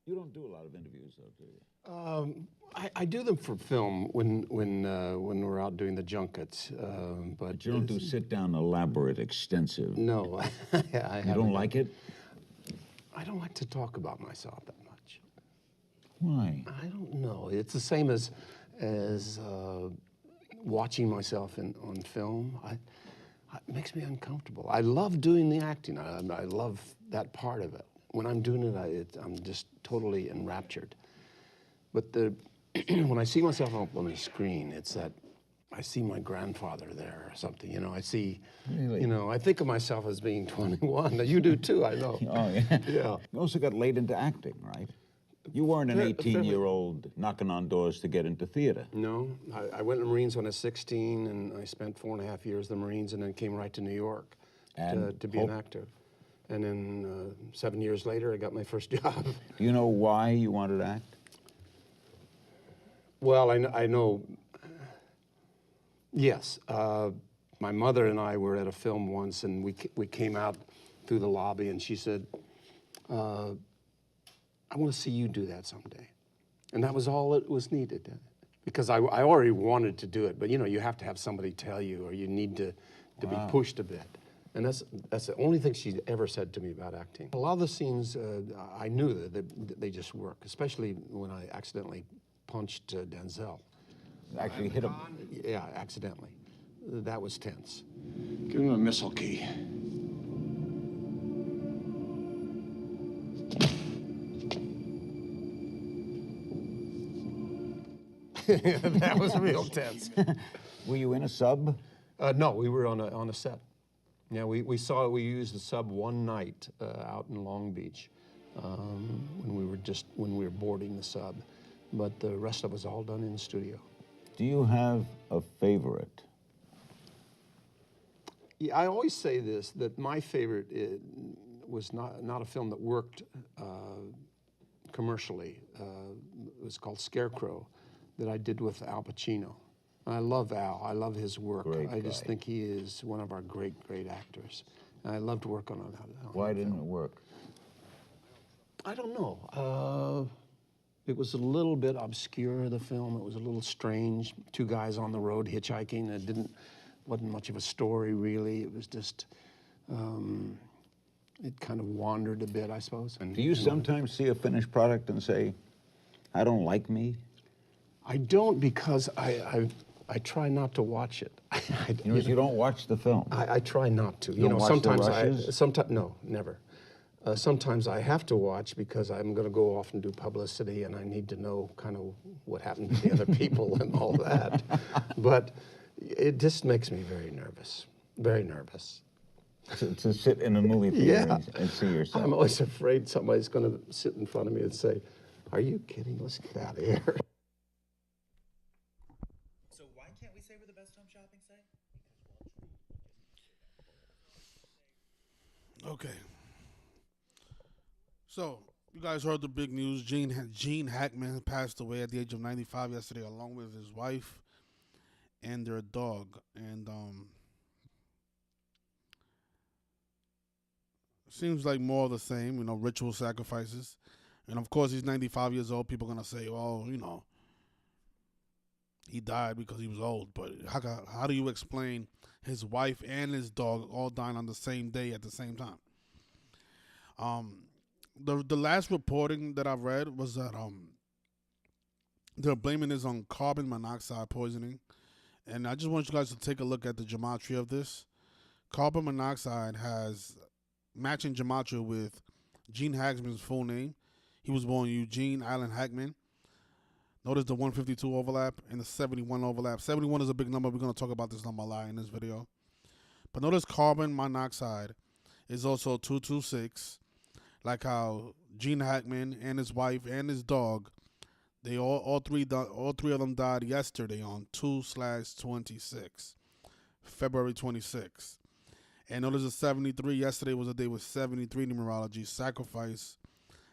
You don't do a lot of interviews, though, do you? I do them for film when we're out doing the junkets, but You don't do sit-down, elaborate, extensive. no, I You don't like it? I don't like to talk about myself that much. Why? I don't know. It's the same as watching myself on film. It makes me uncomfortable. I love doing the acting. I love that part of it. When I'm doing it, I'm just totally enraptured. But when I see myself up on the screen, it's that I see my grandfather there or something. You know, I see, Really? you know, I think of myself as being 21. Now, you do too, I know. Oh, yeah. Yeah. You also got late into acting, right? You weren't an 18-year-old knocking on doors to get into theater. No, I went to the Marines when I was 16, and I spent 4.5 years in the Marines, and then came right to New York to be an actor. And then 7 years later, I got my first job. Do you know why you wanted to act? Well, I know, yes. My mother and I were at a film once, and we came out through the lobby, and she said, I want to see you do that someday. And that was all it was needed. Because I already wanted to do it, but you know, you have to have somebody tell you, or you need to be pushed a bit. And that's the only thing she ever said to me about acting. A lot of the scenes, I knew that they just work, especially when I accidentally punched Denzel. Actually hit him? Yeah, accidentally. That was tense. Give him a missile key. That was real tense. Were you in a sub? No, we were on a set. Yeah, we used the sub one night out in Long Beach when we were boarding the sub, but the rest of it was all done in the studio. Do you have a favorite? Yeah, I always say this, that my favorite was not a film that worked commercially. It was called Scarecrow, that I did with Al Pacino. I love Al. I love his work. I just think he is one of our great actors. And I loved working on that. Why didn't it work? I don't know. It was a little bit obscure, the film. It was a little strange. Two guys on the road hitchhiking. It wasn't much of a story, really. It was just, it kind of wandered a bit, I suppose. Do you sometimes see a finished product and say, I don't like me? I don't, because I try not to watch it. You don't watch the film? I try not to. You know, sometimes no, never. Sometimes I have to watch because I'm going to go off and do publicity, and I need to know kind of what happened to the other people and all that. But it just makes me very nervous, very nervous. To sit in a movie theater and see yourself. I'm always afraid somebody's going to sit in front of me and say, "Are you kidding? Let's get out of here." So why can't we say we're the best home shopping site? Okay. So, you guys heard the big news. Gene Hackman passed away at the age of 95 yesterday, along with his wife and their dog. And seems like more of the same, you know, ritual sacrifices. And of course, he's 95 years old. People are going to say, well, you know, he died because he was old. But how do you explain his wife and his dog all dying on the same day at the same time? The last reporting that I've read was that they're blaming this on carbon monoxide poisoning. And I just want you guys to take a look at the gematria of this. Carbon monoxide has matching gematria with Gene Hackman's full name. He was born Eugene Allen Hackman. Notice the 152 overlap and the 71 overlap. 71 is a big number. We're going to talk about this number a lot in this video. But notice carbon monoxide is also 226. Like how Gene Hackman and his wife and his dog, they all three of them died yesterday on 2/26, February 26th. And notice the 73. Yesterday was a day with 73 numerology. Sacrifice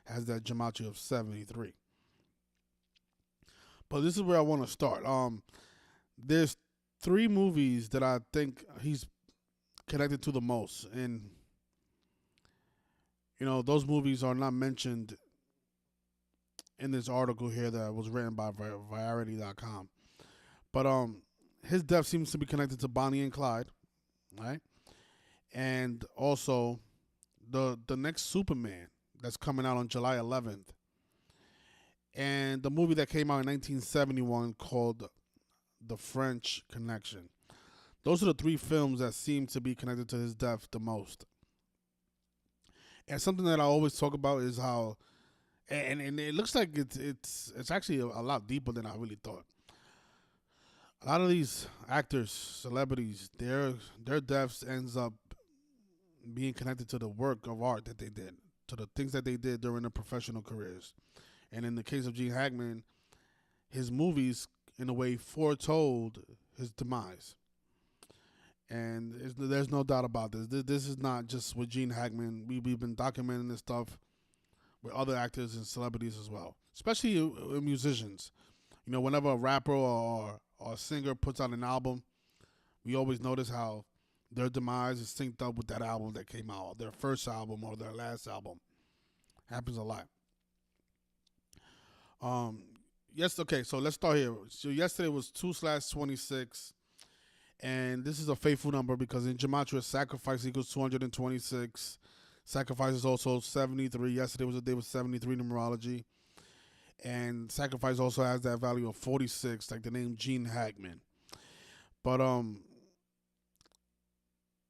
has that gematria of 73. But this is where I want to start. There's 3 movies that I think he's connected to the most, and you know, those movies are not mentioned in this article here that was written by Variety.com. But his death seems to be connected to Bonnie and Clyde, right? And also the next Superman that's coming out on July 11th, and the movie that came out in 1971 called The French Connection. Those are the three films that seem to be connected to his death the most. And something that I always talk about is how, and it looks like it's actually a lot deeper than I really thought. A lot of these actors, celebrities, their deaths ends up being connected to the work of art that they did, to the things that they did during their professional careers. And in the case of Gene Hackman, his movies, in a way, foretold his demise. And there's no doubt about this. This is not just with Gene Hackman. We've been documenting this stuff with other actors and celebrities as well, especially musicians. You know, whenever a rapper or a singer puts out an album, we always notice how their demise is synced up with that album that came out, their first album or their last album. Happens a lot. Yes, okay, so let's start here. So yesterday was 2/26, and this is a faithful number because in Gematria, sacrifice equals 226. Sacrifice is also 73. Yesterday was a day with 73 numerology. And sacrifice also has that value of 46, like the name Gene Hackman. But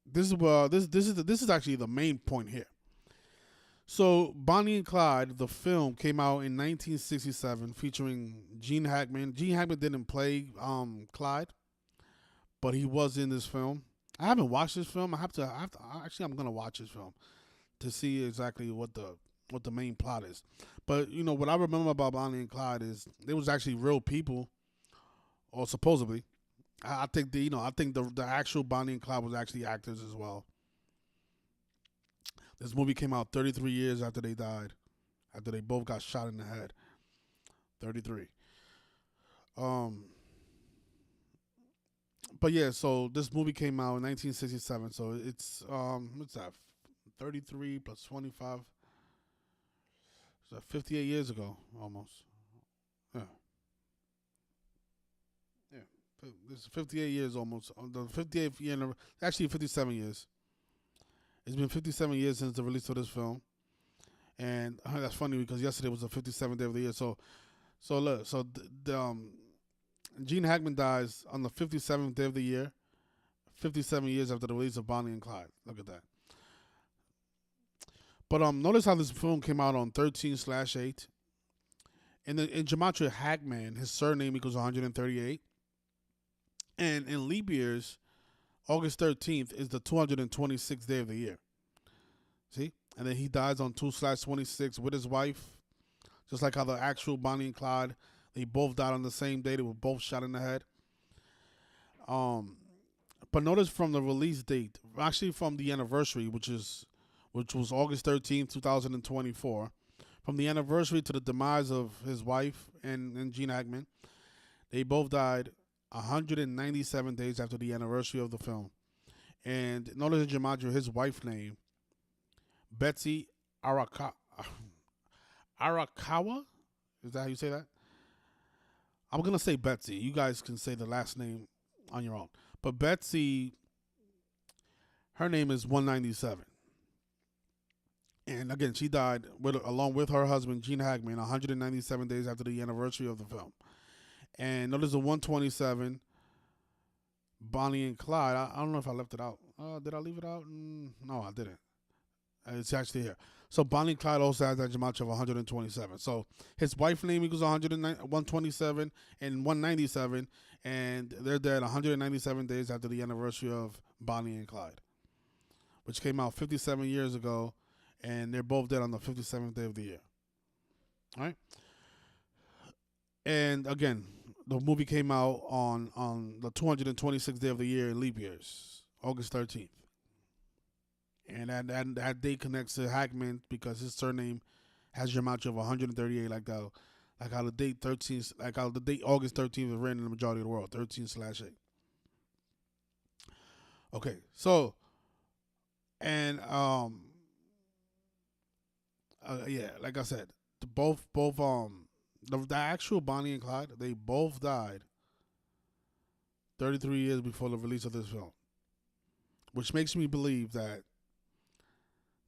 this is actually the main point here. So Bonnie and Clyde, the film, came out in 1967, featuring Gene Hackman. Gene Hackman didn't play Clyde, but he was in this film. I haven't watched this film. I'm gonna watch this film to see exactly what the main plot is. But you know what I remember about Bonnie and Clyde is they was actually real people, or supposedly. I think the actual Bonnie and Clyde was actually actors as well. This movie came out 33 years after they died, after they both got shot in the head. 33. But yeah, so this movie came out in 1967. So it's what's that? 33 plus 25. So 58 years ago, almost. Yeah. Yeah. This is 58 years almost. On the 58th year, actually 57 years. It's been 57 years since the release of this film, and that's funny because yesterday was the 57th day of the year. So look, so Gene Hackman dies on the 57th day of the year, 57 years after the release of Bonnie and Clyde. Look at that. But notice how this film came out on 13/8. In Gematria, Hackman, his surname equals 138, and in leap years, August 13th is the 226th day of the year. See? And then he dies on 2/26 with his wife. Just like how the actual Bonnie and Clyde, they both died on the same day. They were both shot in the head. But notice from the release date, actually from the anniversary, which was August 13th, 2024, from the anniversary to the demise of his wife and Gene Hackman, they both died 197 days after the anniversary of the film. And notice in Gematria, his wife's name, Betsy Arakawa? Is that how you say that? I'm going to say Betsy. You guys can say the last name on your own. But Betsy, her name is 197. And again, she died along with her husband, Gene Hackman, 197 days after the anniversary of the film. And notice the 127, Bonnie and Clyde. I don't know if I left it out. Did I leave it out? No, I didn't. It's actually here. So Bonnie and Clyde also has that Gematria of 127. So his wife's name equals 127 and 197, and they're dead 197 days after the anniversary of Bonnie and Clyde, which came out 57 years ago, and they're both dead on the 57th day of the year. All right? And again, the movie came out on the 226th day of the year in leap years, August 13th. And that date connects to Hackman because his surname has Gematria of 138, like how the date August 13th is written in the majority of the world, 13/8. Okay, so and yeah, like I said, both The actual Bonnie and Clyde, they both died 33 years before the release of this film, which makes me believe that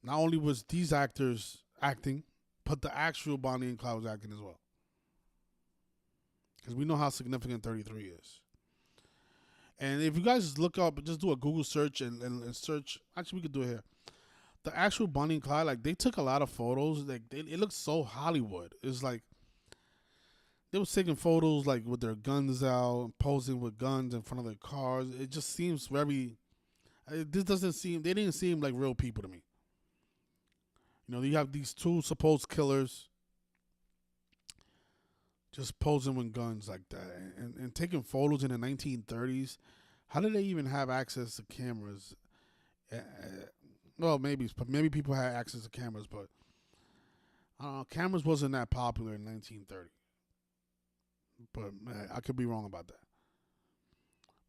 not only was these actors acting, but the actual Bonnie and Clyde was acting as well. Because we know how significant 33 is. And if you guys look up, just do a Google search and search, actually we could do it here. The actual Bonnie and Clyde, like they took a lot of photos. Like it looks so Hollywood. It's like they was taking photos like with their guns out, posing with guns in front of their cars. It just seems very. This doesn't seem. They didn't seem like real people to me. You know, you have these two supposed killers just posing with guns like that and taking photos in the 1930s. How did they even have access to cameras? Well, maybe people had access to cameras, but I don't know. Cameras wasn't that popular in 1930. But man, I could be wrong about that.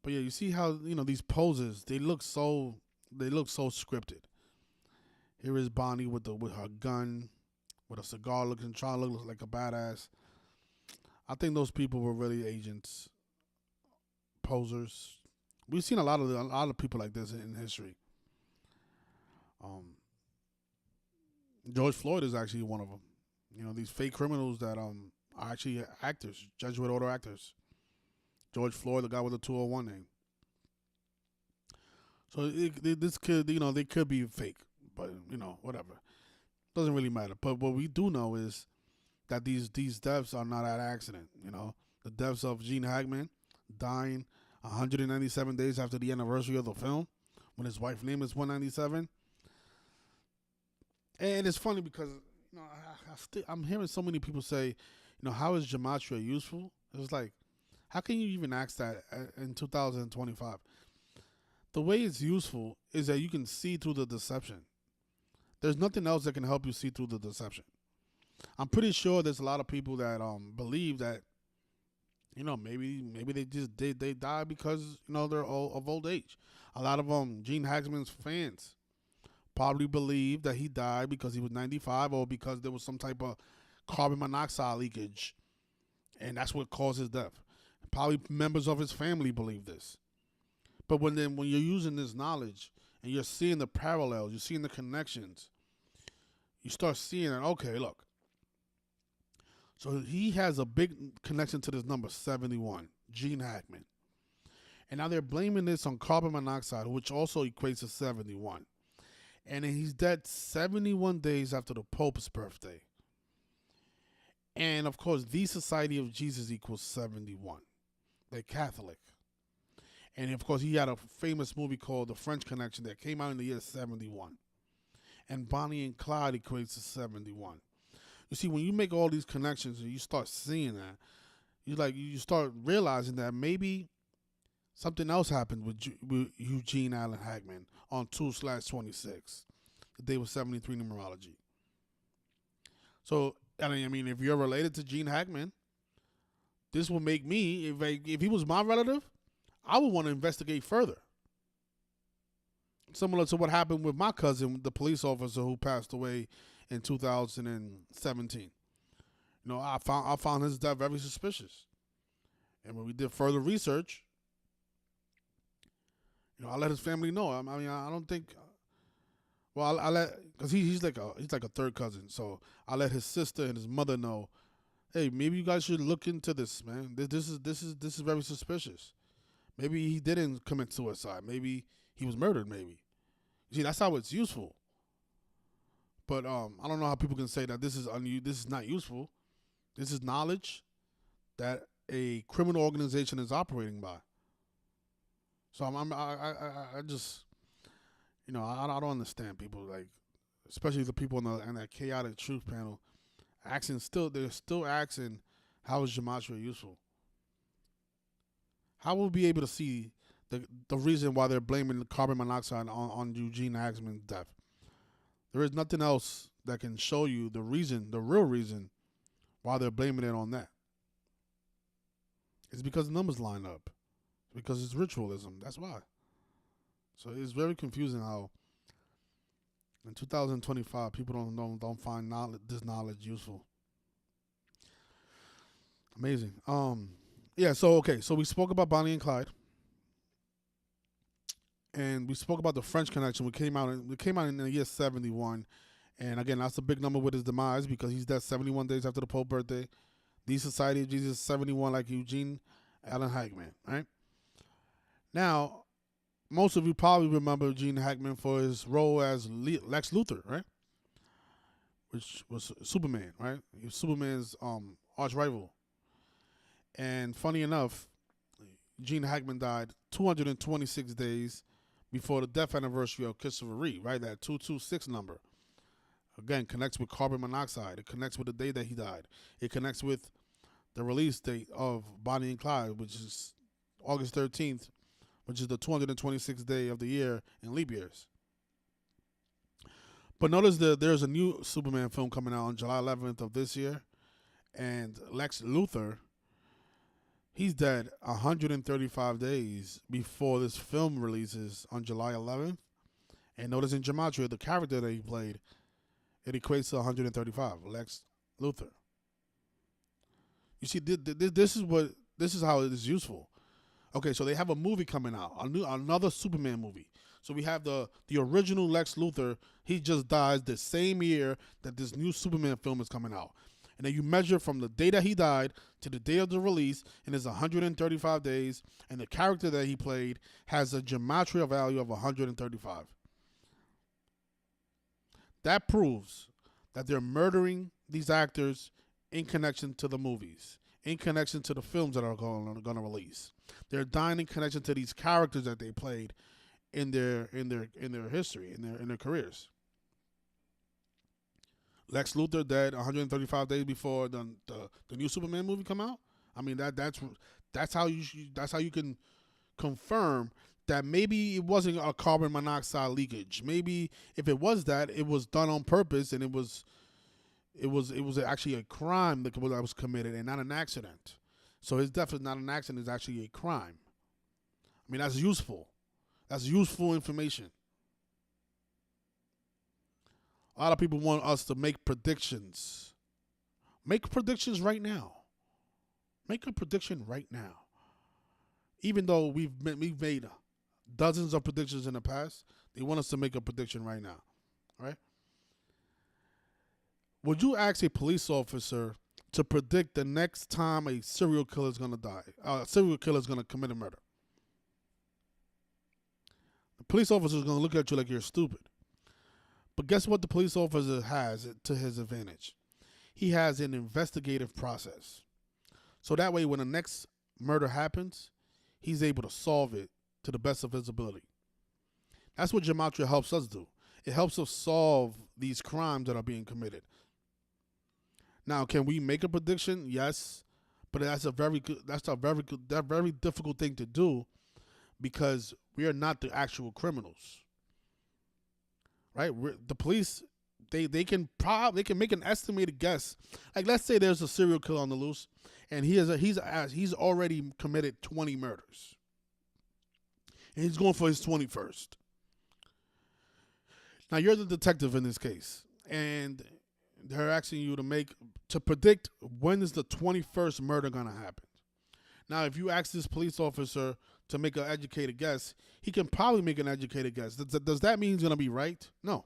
But yeah, you see how these poses they look so scripted. Here is Bonnie with her gun, with a cigar, trying to look like a badass. I think those people were really agents, posers. We've seen a lot of people like this in history. George Floyd is actually one of them. You know, these fake criminals that are actually actors, Jesuit order actors. George Floyd, the guy with the 201 name. So this could, they could be fake, but whatever. Doesn't really matter. But what we do know is that these deaths are not an accident. The deaths of Gene Hackman dying 197 days after the anniversary of the film, when his wife's name is 197. And it's funny because I'm hearing so many people say, how is gematria useful? It's like, how can you even ask that in 2025? The way it's useful is that you can see through the deception. There's nothing else that can help you see through the deception. I'm pretty sure there's a lot of people that believe that, maybe they die because they're of old age. A lot of Gene Hackman's fans probably believe that he died because he was 95 or because there was some type of carbon monoxide leakage, and that's what caused his death. Probably members of his family believe this. But when you're using this knowledge and you're seeing the parallels, you're seeing the connections, you start seeing that, okay, look. So he has a big connection to this number 71, Gene Hackman. And now they're blaming this on carbon monoxide, which also equates to 71. And then he's dead 71 days after the Pope's birthday. And of course, the Society of Jesus equals 71. They're Catholic. And of course, he had a famous movie called The French Connection that came out in the year 71. And Bonnie and Clyde equates to 71. You see, when you make all these connections and you start seeing that, you start realizing that maybe something else happened with Eugene Allen Hackman on 2/26. The day was 73 numerology. So, I mean, if you're related to Gene Hackman, this will make me, if he was my relative, I would want to investigate further. Similar to what happened with my cousin, the police officer who passed away in 2017. I found his death very suspicious. And when we did further research, I let his family know. I mean, I don't think. Well, I let, because he's like a third cousin. So I let his sister and his mother know. Hey, maybe you guys should look into this, man. This is very suspicious. Maybe he didn't commit suicide. Maybe he was murdered. Maybe. You see, that's how it's useful. But I don't know how people can say that this is not useful. This is knowledge that a criminal organization is operating by. So I just, I don't understand people, like, especially the people in that chaotic truth panel, they're still asking, how is gematria useful? How will we be able to see the reason why they're blaming the carbon monoxide on Eugene Hackman's death? There is nothing else that can show you the real reason why they're blaming it on that. It's because the numbers line up. Because it's ritualism. That's why. So it's very confusing how in 2025 people don't find this knowledge useful. Amazing. Yeah. So okay. So we spoke about Bonnie and Clyde, and we spoke about the French Connection. We came out in the year 71, and again, that's a big number with his demise because he's dead 71 days after the Pope's birthday. The Society of Jesus 71, like Eugene Allen Hackman. Right now, most of you probably remember Gene Hackman for his role as Lex Luthor, right? Which was Superman, right? He was Superman's arch rival. And funny enough, Gene Hackman died 226 days before the death anniversary of Christopher Reeve, right? That 226 number. Again, connects with carbon monoxide. It connects with the day that he died. It connects with the release date of Bonnie and Clyde, which is August 13th, which is the 226th day of the year in leap years. But notice that there's a new Superman film coming out on July 11th of this year, and Lex Luthor, he's dead 135 days before this film releases on July 11th. And notice in Gematria, the character that he played, it equates to 135, Lex Luthor. You see, this is how it is useful. Okay, so they have a movie coming out, another Superman movie. So we have the original Lex Luthor. He just dies the same year that this new Superman film is coming out. And then you measure from the day that he died to the day of the release, and it's 135 days, and the character that he played has a gematria value of 135. That proves that they're murdering these actors in connection to the movies, in connection to the films that are going to release. They're dying in connection to these characters that they played in their history, in their careers. Lex Luthor dead 135 days before the new Superman movie come out. I mean that's how you can confirm that maybe it wasn't a carbon monoxide leakage. Maybe if it was that, it was done on purpose and it was actually a crime that was committed and not an accident. So his death is not an accident; it's actually a crime. I mean, that's useful. That's useful information. A lot of people want us to make predictions. Make predictions right now. Make a prediction right now. Even though we've made dozens of predictions in the past, they want us to make a prediction right now. Right? Would you ask a police officer to predict the next time a serial killer is going to die? A serial killer is going to commit a murder. The police officer is going to look at you like you're stupid. But guess what the police officer has to his advantage? He has an investigative process. So that way when the next murder happens, he's able to solve it to the best of his ability. That's what gematria helps us do. It helps us solve these crimes that are being committed. Now, can we make a prediction? Yes, but that's a very difficult thing to do because we are not the actual criminals. Right? The police, they can make an estimated guess. Like, let's say there's a serial killer on the loose, and he's already committed 20 murders, and he's going for his 21st. Now you're the detective in this case, and they're asking you to predict when is the 21st murder gonna happen. Now, if you ask this police officer to make an educated guess, he can probably make an educated guess. Does that mean he's going to be right? No.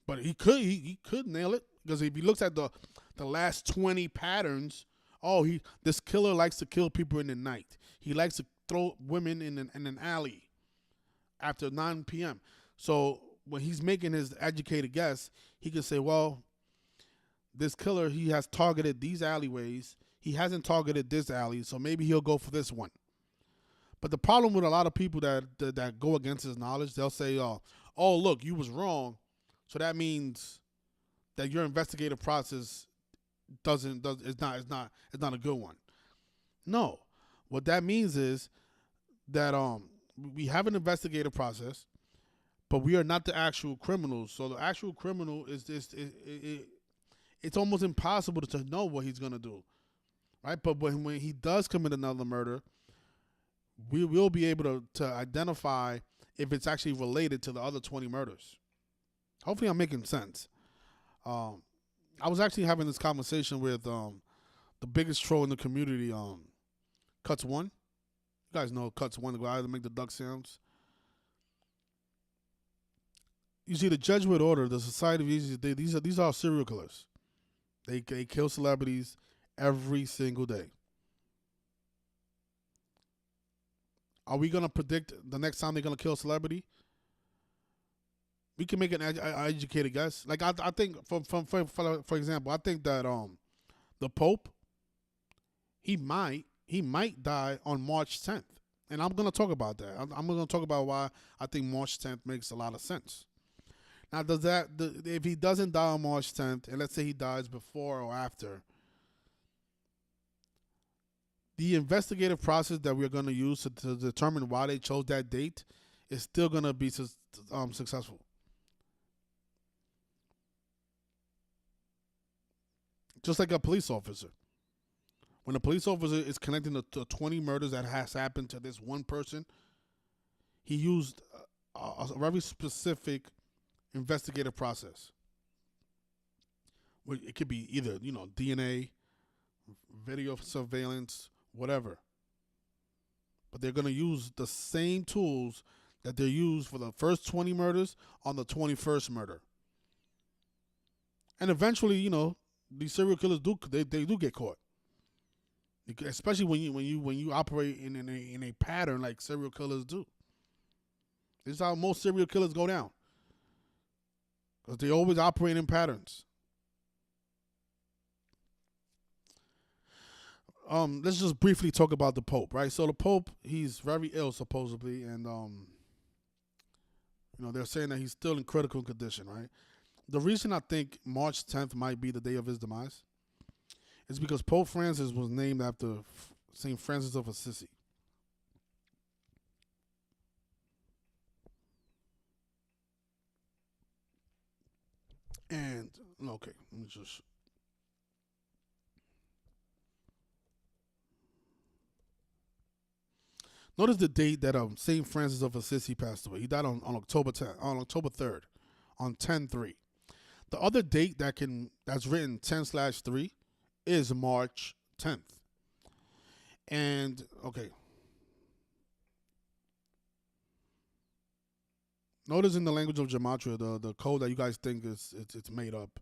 But he could nail it, because if he looks at the last 20 patterns, this killer likes to kill people in the night. He likes to throw women in an alley after 9 p.m. So when he's making his educated guess, he can say, well, this killer, he has targeted these alleyways. He hasn't targeted this alley, so maybe he'll go for this one. But the problem with a lot of people that go against his knowledge, they'll say, oh, look, you was wrong. So that means that your investigative process is not a good one. No. What that means is that we have an investigative process, but we are not the actual criminals. So the actual criminal is it's almost impossible to know what he's going to do. Right? But when he does commit another murder, we will be able to identify if it's actually related to the other 20 murders. Hopefully I'm making sense. I was actually having this conversation with the the biggest troll in the community, Cuts One. You guys know Cuts One, the guy that make the duck sounds. You see, the Jesuit order, the Society of Jesus, these are serial killers. They kill celebrities every single day. Are we gonna predict the next time they're gonna kill a celebrity? We can make an educated guess. Like I think, for example, I think that the Pope, he might die on March 10th, and I'm gonna talk about that. I'm gonna talk about why I think March 10th makes a lot of sense. Now, if he doesn't die on March 10th, and let's say he dies before or after, the investigative process that we're going to use to determine why they chose that date is still going to be successful. Just like a police officer. When a police officer is connecting to 20 murders that has happened to this one person, he used a very specific investigative process. It could be either, DNA, video surveillance, whatever. But they're going to use the same tools that they used for the first 20 murders on the 21st murder. And eventually, these serial killers do get caught. Especially when you operate in a pattern like serial killers do. This is how most serial killers go down. Because they always operate in patterns. Let's just briefly talk about the Pope, right? So the Pope, he's very ill supposedly, and they're saying that he's still in critical condition, right? The reason I think March 10th might be the day of his demise is because Pope Francis was named after St. Francis of Assisi. And, okay, let me just... Notice the date that St. Francis of Assisi passed away. He died on October 10th, on October 3rd, on 10/3. The other date that's written 10/3 is March 10th. And, okay. Notice in the language of gematria, the code that you guys think it's made up.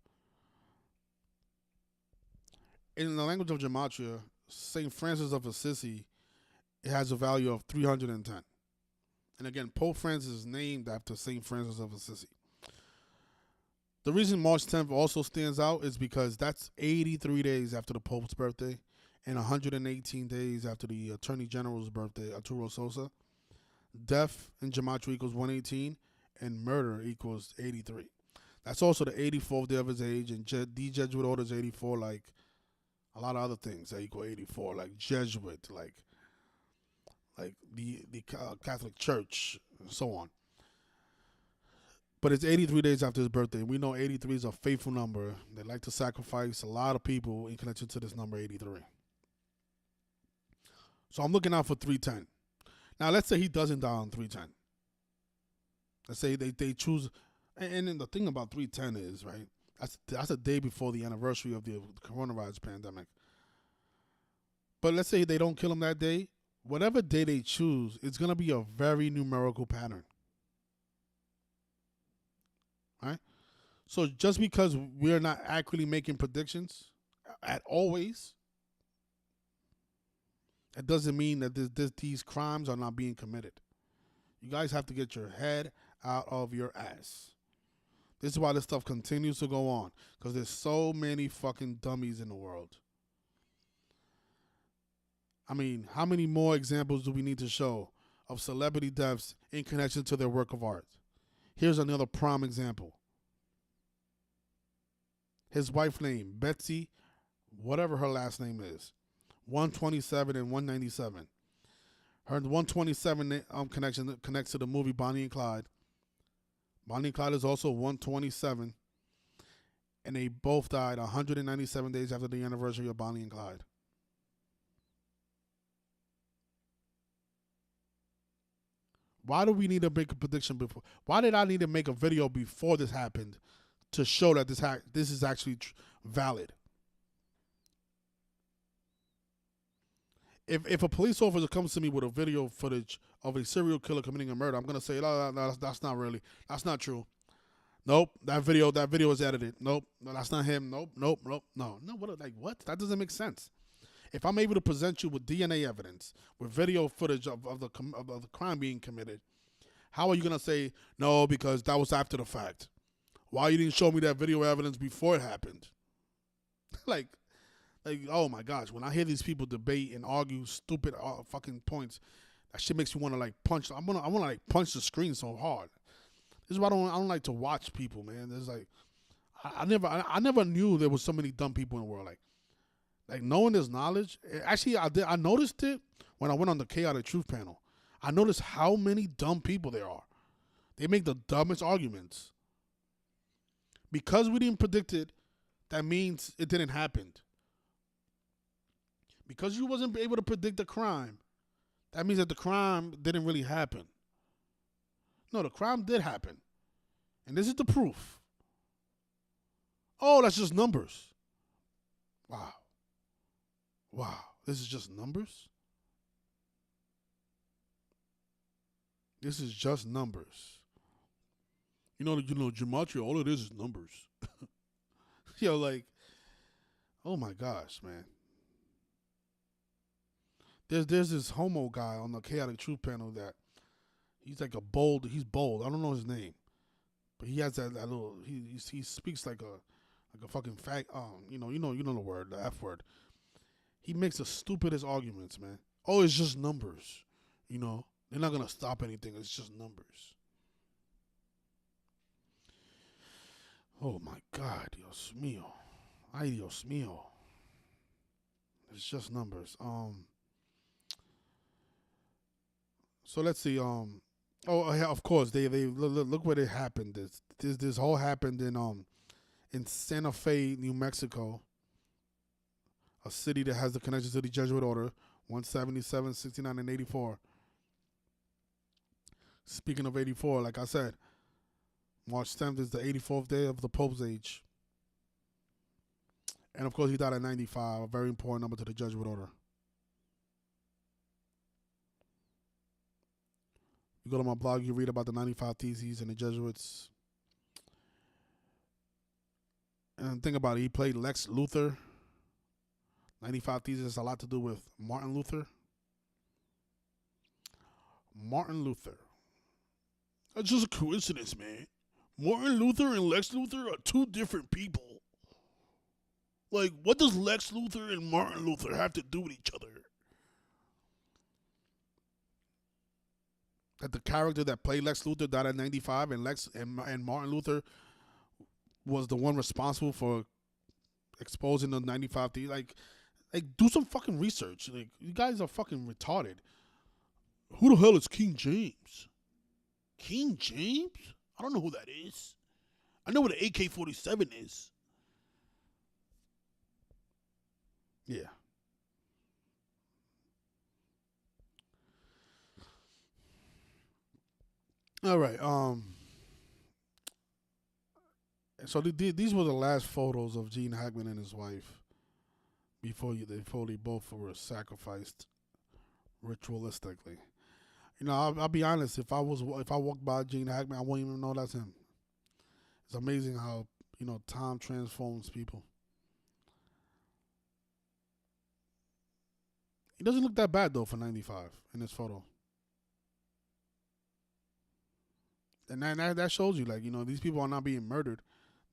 In the language of gematria, St. Francis of Assisi, it has a value of 310. And again, Pope Francis is named after St. Francis of Assisi. The reason March 10th also stands out is because that's 83 days after the Pope's birthday and 118 days after the Attorney General's birthday, Arturo Sosa. Death in gematria equals 118, and murder equals 83. That's also the 84th day of his age, and the Jesuit order is 84, like a lot of other things that equal 84, like Jesuit, like the Catholic Church, and so on. But it's 83 days after his birthday. We know 83 is a faithful number. They like to sacrifice a lot of people in connection to this number 83. So I'm looking out for 310. Now, let's say he doesn't die on 310. Let's say they choose, and then the thing about 310 is, right, that's a day before the anniversary of the coronavirus pandemic. But let's say they don't kill him that day. Whatever day they choose, it's going to be a very numerical pattern. Right? So just because we're not accurately making predictions at always, that doesn't mean that these crimes are not being committed. You guys have to get your head out of your ass. This is why this stuff continues to go on, because there's so many fucking dummies in the world. I mean, how many more examples do we need to show of celebrity deaths in connection to their work of art? Here's another prime example. His wife's name, Betsy, whatever her last name is, 127 and 197. Her 127 connection connects to the movie Bonnie and Clyde. Bonnie and Clyde is also 127, and they both died 197 days after the anniversary of Bonnie and Clyde. Why do we need to make a prediction before? Why did I need to make a video before this happened to show that this is actually valid? if a police officer comes to me with a video footage of a serial killer committing a murder, I'm gonna say, no, that's not really, that's not true. Nope, that video is edited. Nope, no, that's not him. Nope. No. What? That doesn't make sense. If I'm able to present you with DNA evidence, with video footage of the crime being committed, how are you gonna say no because that was after the fact? Why you didn't show me that video evidence before it happened? like, oh my gosh, when I hear these people debate and argue stupid fucking points, that shit makes me want to like punch. I want to like punch the screen so hard. This is why I don't like to watch people, man. There's like, I never knew there was so many dumb people in the world. Like knowing this knowledge. Actually, I noticed it when I went on the Chaotic Truth panel. I noticed how many dumb people there are. They make the dumbest arguments. Because we didn't predict it, that means it didn't happen. Because you wasn't able to predict the crime, that means that the crime didn't really happen. No, the crime did happen. And this is the proof. Oh, that's just numbers. Wow. This is just numbers? This is just numbers. You know, gematria, all it is numbers. Yo, like, oh my gosh, man. There's this homo guy on the Chaotic Truth panel that he's like he's bold. I don't know his name. But he has that little, he speaks like a fucking fag, you know the word, the F word. He makes the stupidest arguments, man. Oh, it's just numbers. You know, they're not going to stop anything. It's just numbers. Oh my God, Dios mío. Ay, Dios mío. It's just numbers. So let's see. Oh, yeah, of course. They look what it happened. This all happened in Santa Fe, New Mexico, a city that has the connection to the Jesuit order, 177, 69, and 84. Speaking of 84, like I said, March 10th is the 84th day of the Pope's age. And of course, he died at 95, a very important number to the Jesuit order. You go to my blog, you read about the 95 Theses and the Jesuits. And think about it, he played Lex Luthor. 95 Theses has a lot to do with Martin Luther. Martin Luther. That's just a coincidence, man. Martin Luther and Lex Luthor are two different people. Like, what does Lex Luthor and Martin Luther have to do with each other? That the character that played Lex Luthor died at 95, and Martin Luther was the one responsible for exposing the 95 Theses. Like, do some fucking research. Like, you guys are fucking retarded. Who the hell is King James? King James? I don't know who that is. I know what an AK-47 is. Yeah. All right. So these were the last photos of Gene Hackman and his wife before they both were sacrificed ritualistically. You know, I'll be honest. If I walked by Gene Hackman, I wouldn't even know that's him. It's amazing how time transforms people. He doesn't look that bad though for 95 in this photo. And that shows you, like, these people are not being murdered.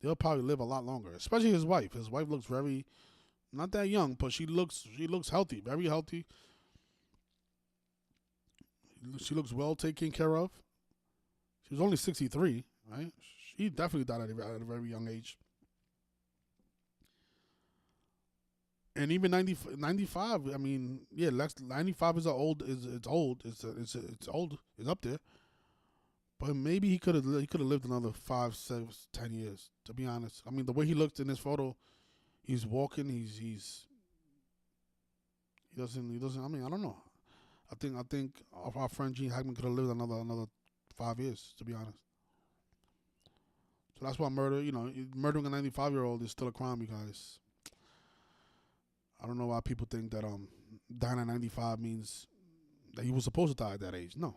They'll probably live a lot longer, especially his wife. His wife looks very, not that young, but she looks healthy, very healthy. She looks well taken care of. She was only 63, right? She definitely died at a very young age. And even 95, I mean, yeah, 95 is old. It's old. It's old. It's up there. But maybe he could have lived another 5, 7, 10 years. To be honest, I mean, the way he looked in this photo, he's walking. He doesn't. I mean, I don't know. I think our friend Gene Hackman could have lived another 5 years. To be honest. So that's why murdering a 95-year-old is still a crime, you guys. I don't know why people think that dying at 95 means that he was supposed to die at that age. No.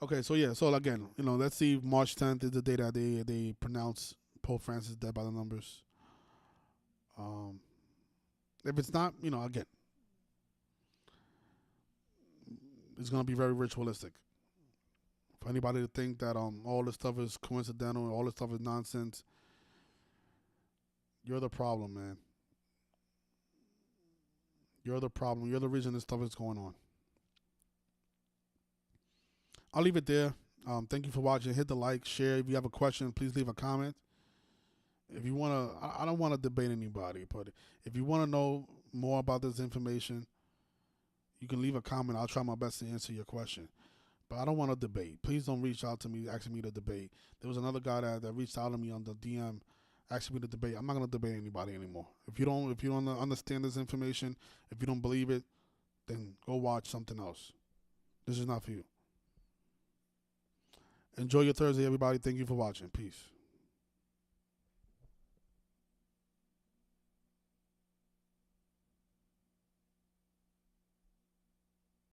Okay, so yeah, so again, let's see if March 10th is the day that they pronounce Pope Francis dead by the numbers. If it's not, again, it's going to be very ritualistic. For anybody to think that all this stuff is coincidental, all this stuff is nonsense, you're the problem, man. You're the problem. You're the reason this stuff is going on. I'll leave it there. Thank you for watching. Hit the like, share. If you have a question, please leave a comment. If you want to, I don't want to debate anybody, but if you want to know more about this information, you can leave a comment. I'll try my best to answer your question. But I don't want to debate. Please don't reach out to me asking me to debate. There was another guy that reached out to me on the DM asking me to debate. I'm not going to debate anybody anymore. If you don't understand this information, if you don't believe it, then go watch something else. This is not for you. Enjoy your Thursday, everybody. Thank you for watching. Peace.